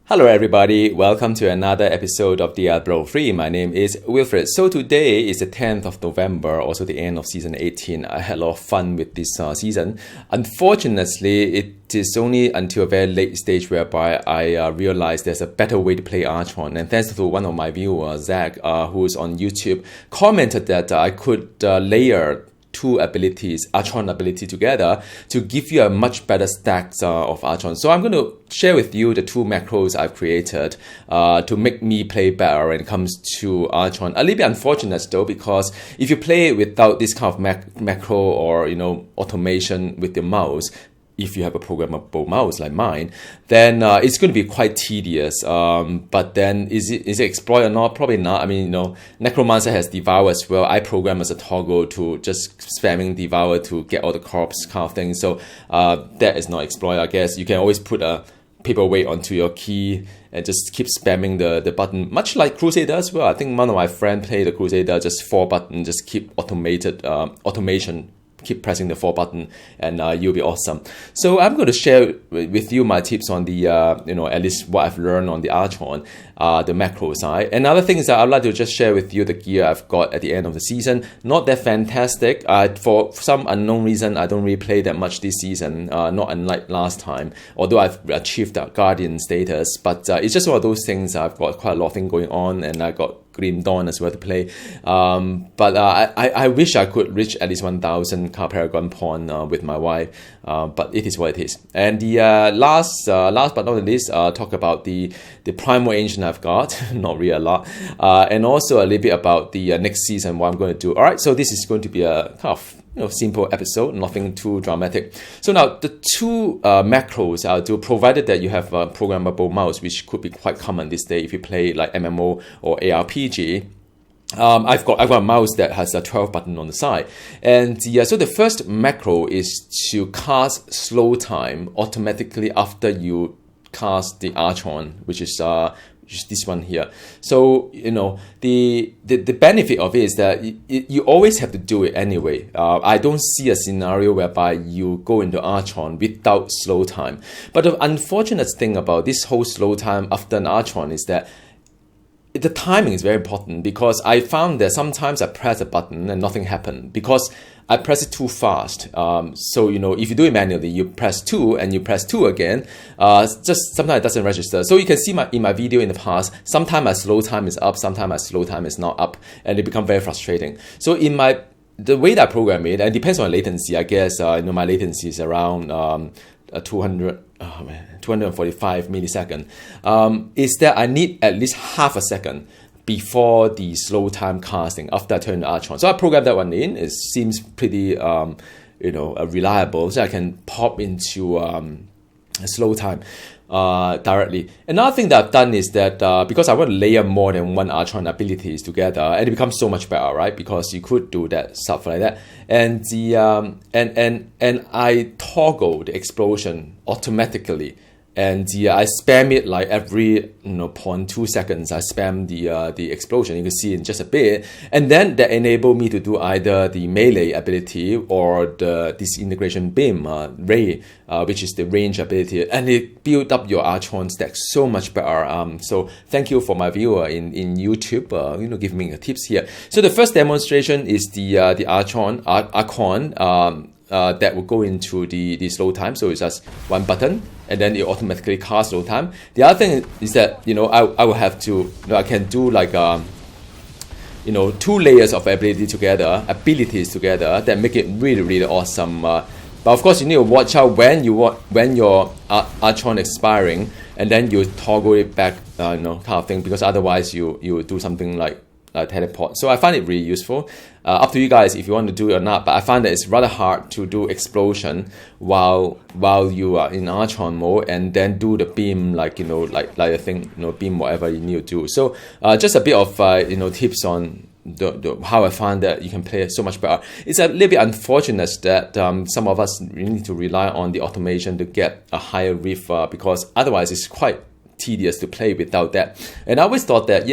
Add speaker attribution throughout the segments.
Speaker 1: Hello everybody, welcome to another episode of Diablo 3. My name is Wilfred. So today is the 10th of November, also the end of season 18. I had a lot of fun with this season. Unfortunately, it is only until a very late stage whereby I realized there's a better way to play Archon. And thanks to one of my viewers, Zach, who's on YouTube, commented that I could layer two abilities, Archon ability together to give you a much better stacks of Archon. So I'm going to share with you the two macros I've created to make me play better when it comes to Archon. A little bit unfortunate though, because if you play without this kind of macro or automation with the mouse, if you have a programmable mouse like mine, then it's going to be quite tedious. But then is it exploit or not? Probably not. I mean, Necromancer has Devour as well. I program as a toggle to just spamming Devour to get all the corpse kind of thing. So that is not exploit, I guess. You can always put a paperweight onto your key and just keep spamming the button, much like Crusader as well. I think one of my friends played the Crusader, just 4 buttons, just keep automation. Keep pressing the 4 button and you'll be awesome. So I'm going to share with you my tips on the, at least what I've learned on the Archon, the macro side. Another thing is that I'd like to just share with you the gear I've got at the end of the season. Not that fantastic. For some unknown reason, I don't really play that much this season, not unlike last time, although I've achieved that Guardian status. But it's just one of those things. I've got quite a lot of things going on and I got Grim Dawn as well to play, but I wish I could reach at least 1,000 Paragon Pawn with my wife, but it is what it is. And the last but not the least, talk about the primal ancient I've got, not really a lot, and also a little bit about the next season, what I'm going to do. All right, so this is going to be a kind of simple episode, nothing too dramatic. So now the two macros I'll do, provided that you have a programmable mouse, which could be quite common this day if you play like MMO or ARPG. I've got a mouse that has a 12 button on the side, and so the first macro is to cast slow time automatically after you cast the Archon, which is this one here. So the benefit of it is that you always have to do it anyway. I don't see a scenario whereby you go into Archon without slow time. But the unfortunate thing about this whole slow time after an Archon is that the timing is very important, because I found that sometimes I press a button and nothing happened because I press it too fast. So if you do it manually, you press 2 and you press 2 again, just sometimes it doesn't register. So you can see in my video in the past, sometimes my slow time is up, sometimes my slow time is not up, and it becomes very frustrating. So the way that I program it, and it depends on latency, I guess, my latency is around 245 millisecond, is that I need at least half a second before the slow time casting after I turn the Archon. So I programmed that one in. It seems pretty reliable, so I can pop into slow time directly. Another thing that I've done is that because I want to layer more than one Archon abilities together, and it becomes so much better, right? Because you could do that stuff like that, and the and I toggle the explosion automatically. And I spam it like every 0.2 seconds. I spam the explosion. You can see in just a bit, and then that enable me to do either the melee ability or the disintegration beam ray, which is the range ability, and it build up your Archon stack so much better. So thank you for my viewer in YouTube, giving me tips here. So the first demonstration is the Archon. That will go into the slow time. So it's just one button and then it automatically casts slow time. The other thing is that I will have to I can do like 2 layers of abilities together that make it really, really awesome. But of course you need to watch out when your Archon expiring, and then you toggle it back, kind of thing, because otherwise you do something like teleport. So I find it really useful. Up to you guys if you want to do it or not, but I find that it's rather hard to do explosion while you are in Archon mode, and then do the beam like the thing, beam whatever you need to do. So just a bit of tips on how I found that you can play it so much better. It's a little bit unfortunate that some of us need to rely on the automation to get a higher reef, because otherwise it's quite tedious to play without that. And I always thought that,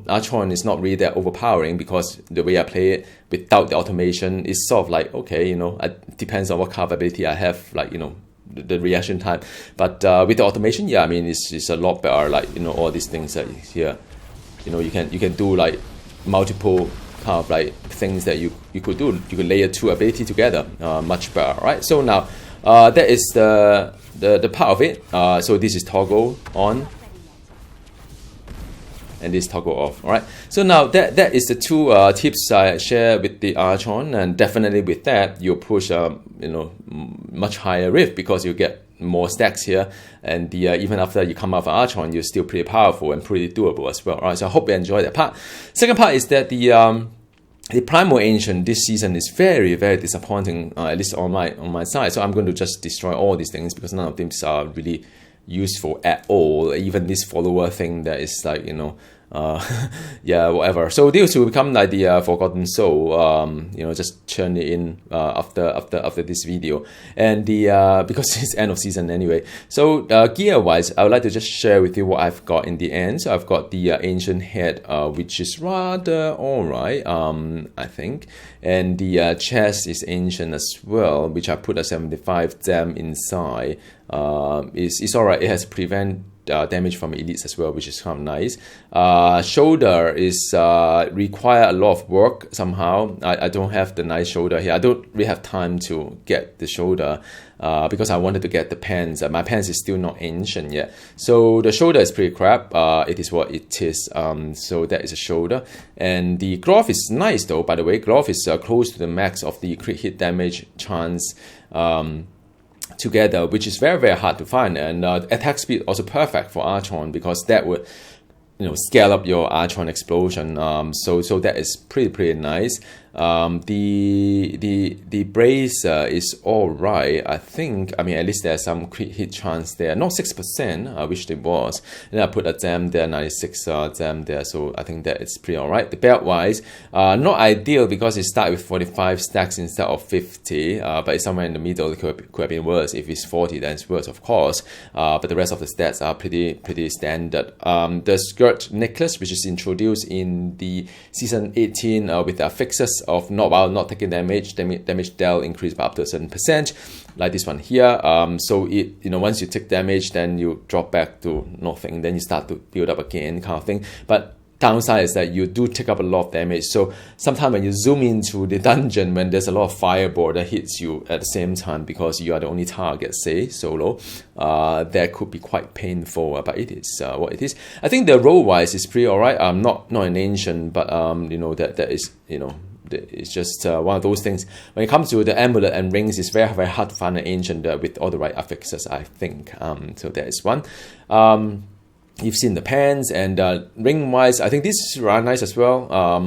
Speaker 1: Archon is not really that overpowering, because the way I play it without the automation is sort of like, okay, it depends on what kind of ability I have, like, the reaction time. But with the automation, yeah, I mean, it's a lot better. Like, you know, all these things that here, you know, you can do like multiple kind of like things that you could do. You could layer two ability together, much better, right? So now that is the part of it. So this is toggle on, and this toggle off. All right. So now that is the two tips I share with the Archon, and definitely with that you push you know, much higher rift because you get more stacks here, and the even after you come out of Archon, you're still pretty powerful and pretty doable as well. All right. So I hope you enjoy that part. Second part is that the primal ancient this season is very, very disappointing, at least on my side. So I'm going to just destroy all these things because none of them are really useful at all. Even this follower thing that is like, you know, yeah, whatever. So this will become like the Forgotten Soul. You know, just churn it in after this video, and the because it's end of season anyway. So gear wise, I would like to just share with you what I've got in the end. So I've got the ancient head, which is rather alright, I think, and the chest is ancient as well, which I put a 75 gem inside. It's alright. It has prevent damage from elites as well, which is kind of nice. Shoulder is require a lot of work somehow. I don't have the nice shoulder here. I don't really have time to get the shoulder because I wanted to get the pants. My pants is still not ancient yet, so the shoulder is pretty crap. It is what it is. So that is a shoulder, and the glove is nice though. By the way, glove is close to the max of the crit hit damage chance together, which is very, very hard to find, and attack speed also perfect for Archon because that would, you know, scale up your Archon explosion. So that is pretty nice. The bracer is all right, I think. I mean, at least there's some crit hit chance there. Not 6%. I wish there was. And I put a gem there, 96 gem there. So I think that it's pretty all right. The belt wise, not ideal because it starts with 45 stacks instead of 50. But it's somewhere in the middle. It could have been worse. If it's 40, then it's worse, of course. But the rest of the stats are pretty standard. The skirt necklace, which is introduced in the season 18 with the fixes of not taking damage dealt increased by up to a certain percent, like this one here. So it, you know, once you take damage, then you drop back to nothing, then you start to build up again, kind of thing. But downside is that you do take up a lot of damage. So sometimes when you zoom into the dungeon, when there's a lot of fireball that hits you at the same time because you are the only target, say solo, that could be quite painful. But it is what it is. I think the roll wise is pretty alright. Not an ancient, but you know, that is, you know, it's just one of those things. When it comes to the amulet and rings, it's very, very hard to find an ancient with all the right affixes, I think. So that is one. You've seen the pants, and ring wise, I think this is rather nice as well. I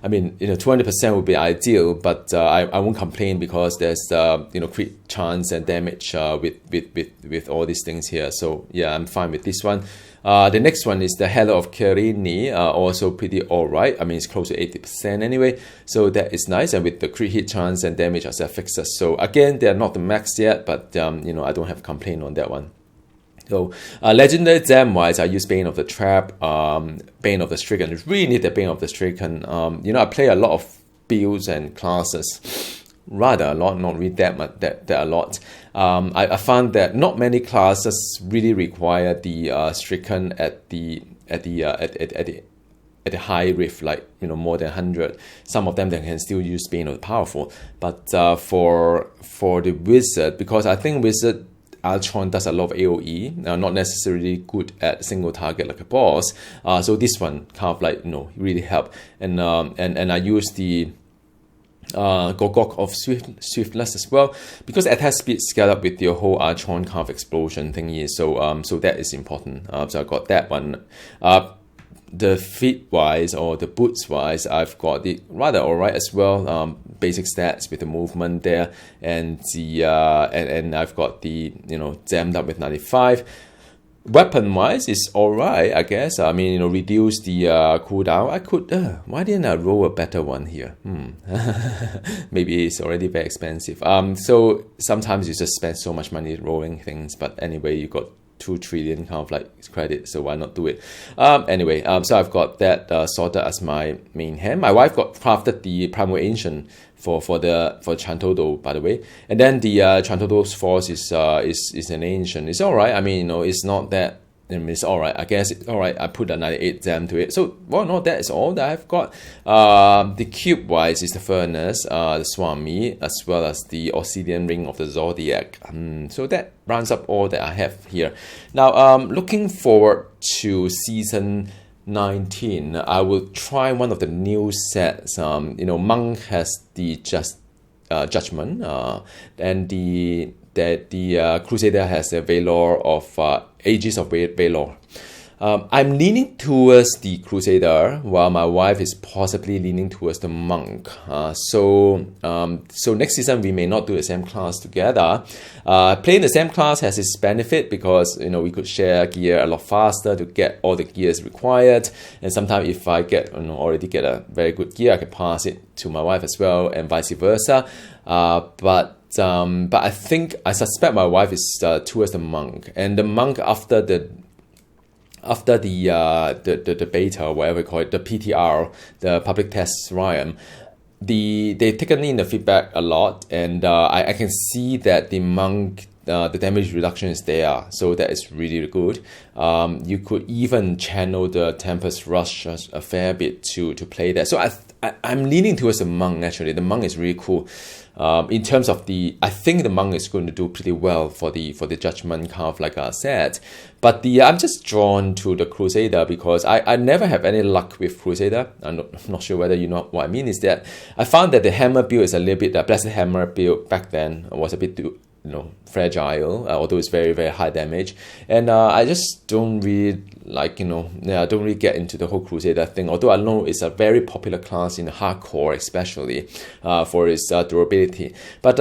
Speaker 1: mean, you know, 200% would be ideal, but I won't complain because there's you know, crit chance and damage with all these things here. So yeah, I'm fine with this one. The next one is the Hello of Kirini, also pretty alright. I mean, it's close to 80% anyway, so that is nice. And with the crit hit chance and damage as affixes. So again, they're not the max yet, but you know, I don't have a complaint on that one. So legendary gem wise, I use Bane of the Trap, Bane of the Stricken. I really need the Bane of the Stricken. You know, I play a lot of builds and classes, rather a lot, not really that much, that a lot. I found that not many classes really require the Stricken at the high rift, like, you know, more than 100. Some of them they can still use Bane of the Powerful, but for the Wizard, because I think Wizard Archon does a lot of AoE, not necessarily good at single target like a boss. So this one kind of like, you know, really help. And I use the Gogok of Swiftness as well, because attack speed scale up with your whole Archon kind of explosion thingy. So so that is important. So I got that one. The feet wise or the boots wise, I've got the rather alright as well. Basic stats with the movement there, and the and I've got the, you know, jammed up with 95. Weapon wise is alright, I guess. I mean, you know, reduce the cooldown. I could why didn't I roll a better one here? Maybe it's already very expensive. So sometimes you just spend so much money rolling things, but anyway, you got 2 trillion kind of like credit, so why not do it? Anyway, so I've got that sorted as my main hand. My wife got crafted the primal ancient for Chantodo, by the way, and then the Chantodo's force is an ancient. It's all right. I mean, it's not that. It's all right. I guess it's all right. I put a 98 gem to it. So, well, no, that is all that I've got. The cube wise is the furnace, the Swami, as well as the obsidian ring of the Zodiac. So that rounds up all that I have here. Now, looking forward to season 19, I will try one of the new sets. Monk has the judgment, and the Crusader has the Valor of Ages of Valor. I'm leaning towards the Crusader, while my wife is possibly leaning towards the Monk. So next season we may not do the same class together. Playing the same class has its benefit because we could share gear a lot faster to get all the gears required. And sometimes if I already get a very good gear, I can pass it to my wife as well, and vice versa. But I suspect my wife is towards the Monk, and the Monk after the beta, or whatever we call it, the PTR, the public test Ryan, they've taken in the feedback a lot, and I can see that the Monk, the damage reduction is there, so that is really good. You could even channel the Tempest Rush a fair bit to play that. So I'm leaning towards the Monk, actually. The Monk is really cool. In terms of I think the Monk is going to do pretty well for the Judgment kind of like a set. But I'm just drawn to the Crusader because I never have any luck with Crusader. I'm not sure whether you know what I mean. Is that I found that the Hammer build is a little bit, the Blessed Hammer build back then was a bit too fragile, although it's very, very high damage. And I just don't really I don't really get into the whole Crusader thing, although I know it's a very popular class in hardcore, especially for its durability. But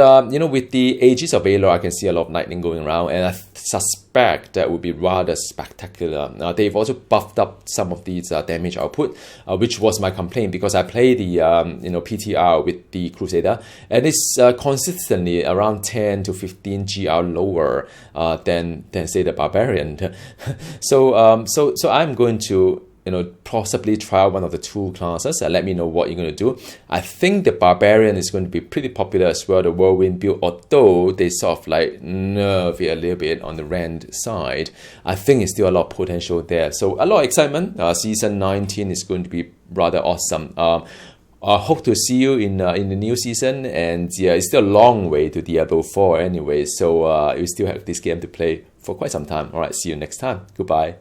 Speaker 1: with the Ages of Valor, I can see a lot of lightning going around, and I suspect that would be rather spectacular. They've also buffed up some of these damage output, which was my complaint, because I play the PTR with the Crusader, and it's consistently around 10 to 15 GR lower than say the Barbarian. So I'm going to possibly try one of the two classes. Let me know what you're going to do. I think the Barbarian is going to be pretty popular as well, the Whirlwind build, although they sort of nerve it a little bit on the Rand side. I think it's still a lot of potential there. So a lot of excitement. Season 19 is going to be rather awesome. I hope to see you in the new season, and it's still a long way to Diablo 4 anyway, so you still have this game to play for quite some time. Alright, see you next time. Goodbye.